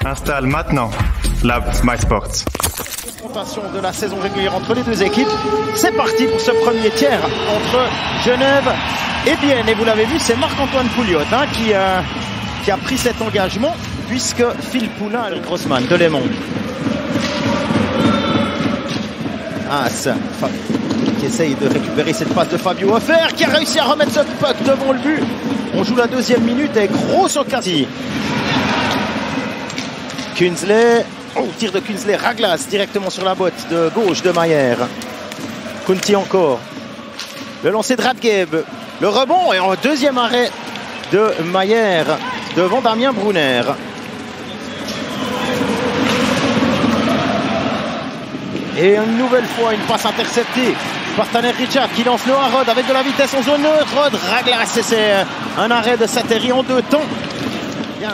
Installe maintenant Lab MySports. Confrontation de la saison régulière entre les deux équipes. C'est parti pour ce premier tiers entre Genève et Bienne. Et vous l'avez vu, c'est Marc-Antoine Pouliot qui a pris cet engagement, puisque Phil Poulin et Grossman de Lémont. As qui essaye de récupérer cette passe de Fabio Hofer, qui a réussi à remettre ce puck devant le but. On joue la deuxième minute avec grosse occasion. Kunzle, tir de Kunzle, Raglas directement sur la botte de gauche de Mayer. Kunti encore. Le lancer de Radgeb. Le rebond et en deuxième arrêt de Mayer devant Damien Brunner. Et une nouvelle fois une passe interceptée par Tanner Richard qui lance Noah Rod avec de la vitesse en zone neutre. Rod, Raglas, et c'est un arrêt de Sateri en deux temps. Bien.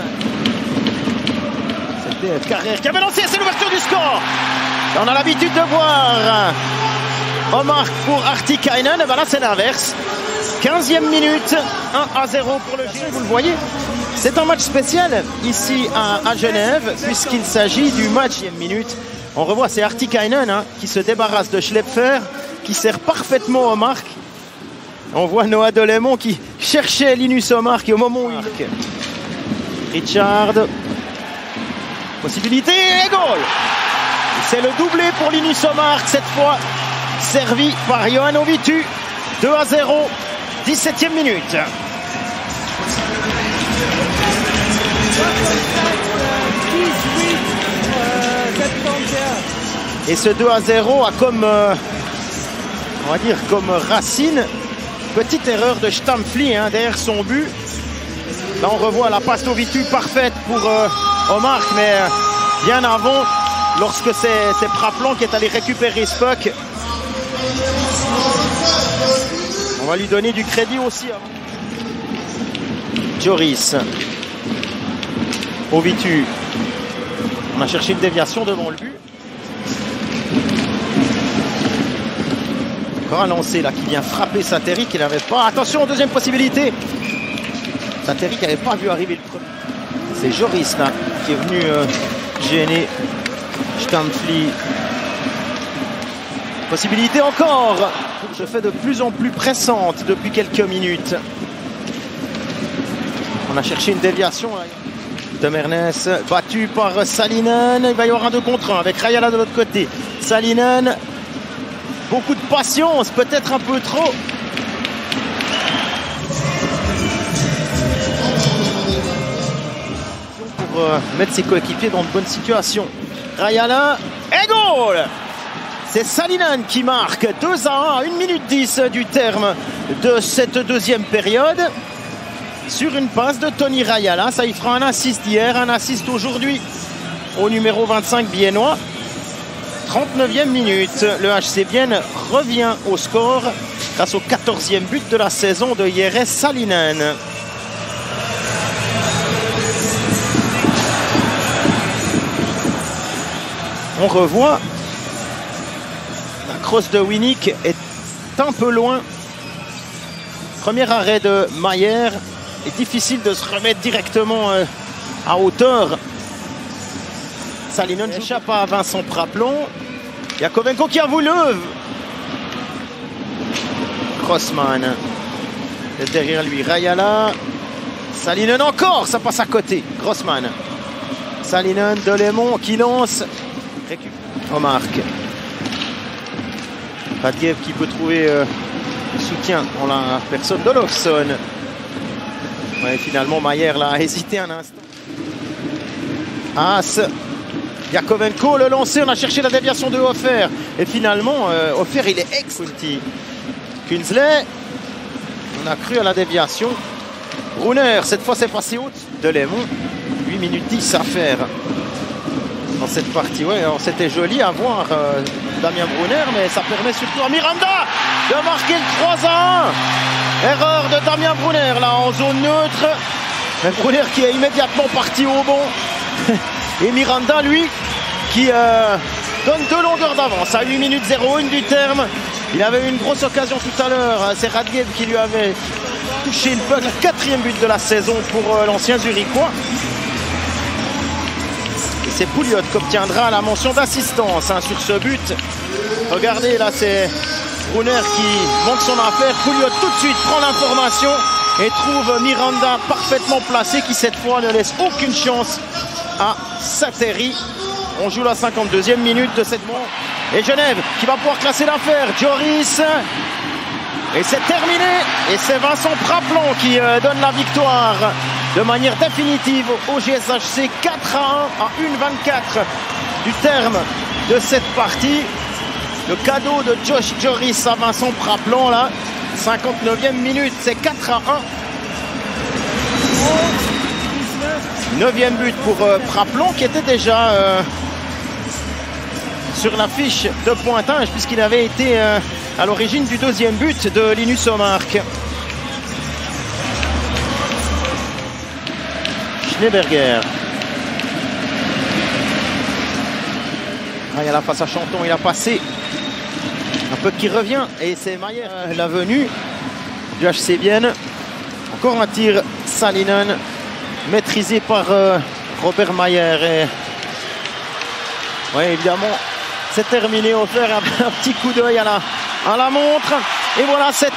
C'était Carrère qui avait lancé, c'est l'ouverture du score. On a l'habitude de voir Omar pour Artikainen, et ben là c'est l'inverse. 15e minute, 1-0 pour le jeu, vous le voyez. C'est un match spécial ici à Genève, puisqu'il s'agit du match 10e minute. On revoit, c'est Artikainen qui se débarrasse de Schlepfer, qui sert parfaitement Omar. On voit Noah Delémont qui cherchait Linus Omar, qui au moment où il... Richard. Possibilité et goal. C'est le doublé pour Linus Omar, cette fois servi par Johan Ovitu. 2-0, 17e minute. Et ce 2-0 a comme, on va dire, comme racine, petite erreur de Stamfli derrière son but. Là on revoit la passe Ovitu parfaite pour Omar, mais bien avant, lorsque c'est Praplan qui est allé récupérer ce puck. On va lui donner du crédit aussi. Joris. Ovitu. On a cherché une déviation devant le but. Encore un lancer là qui vient frapper Sateri qui n'avait pas. Attention, deuxième possibilité. Sateri qui n'avait pas vu arriver le premier. C'est Joris là qui est venu gêner Stamfli. Possibilité encore. Se fait de plus en plus pressante depuis quelques minutes. On a cherché une déviation de Mernes, battu par Salinen. Il va y avoir un 2 contre 1 avec Rayala de l'autre côté. Salinen, beaucoup de patience, peut-être un peu trop. Pour mettre ses coéquipiers dans de bonnes situations. Rayala et goal. C'est Salinen qui marque 2-1 à 1 minute 10 du terme de cette deuxième période. Sur une passe de Tony Rayala. Ça y fera un assist hier, un assist aujourd'hui au numéro 25 biennois. 39e minute. Le HC Bienne revient au score grâce au 14e but de la saison de Jere Salinen. On revoit. La crosse de Winnick est un peu loin. Premier arrêt de Mayer. Il est difficile de se remettre directement à hauteur. Salinen échappe à Vincent Praplan. Yakovenko qui a voulu. Grossman. Derrière lui, Rayala. Salinen encore, ça passe à côté. Grossman. Salinen, Delémont qui lance. Récupère. Omar. Radgeb qui peut trouver soutien en la personne d'Olofsson. Ouais, finalement, Mayer là, a hésité un instant. As. Yakovenko, le lancer, on a cherché la déviation de Hofer. Et finalement, Hofer, il est excellent. Kunzle, on a cru à la déviation. Brunner, cette fois, c'est passé haut. Delémont, 8 minutes 10 à faire dans cette partie. Ouais, c'était joli à voir Damien Brunner, mais ça permet surtout à Miranda de marquer le 3-1. Erreur de Damien Brunner là en zone neutre. Mais Brunner qui est immédiatement parti au bon. Et Miranda lui qui donne 2 longueurs d'avance à 8 minutes 01 du terme. Il avait eu une grosse occasion tout à l'heure. C'est Radgeb qui lui avait touché le puck. Le 4e but de la saison pour l'ancien Zurichois. c'est Pouliot qui obtiendra la mention d'assistance sur ce but. Regardez, là, c'est Brunner qui monte son affaire. Pouliot tout de suite prend l'information et trouve Miranda parfaitement placé qui cette fois ne laisse aucune chance à Sateri. On joue la 52e minute de cette manche. Et Genève qui va pouvoir classer l'affaire. Joris. Et c'est terminé. Et c'est Vincent Praplon qui donne la victoire de manière définitive au GSHC 4-1 à 1:24 du terme de cette partie. Le cadeau de Josh Joris à Vincent Praplon là. 59e minute, c'est 4-1. 9e but pour Praplon qui était déjà sur la fiche de pointage puisqu'il avait été à l'origine du 2e but de Linus Omark. Schneeberger. Il y a la passe à Chanton, il a passé. Un peu qui revient et c'est Mayer la venue du HC Vienne. Encore un tir Salinen maîtrisé par Robert Mayer. Et oui, évidemment, c'est terminé. On va faire un petit coup d'œil à la montre. Et voilà, c'est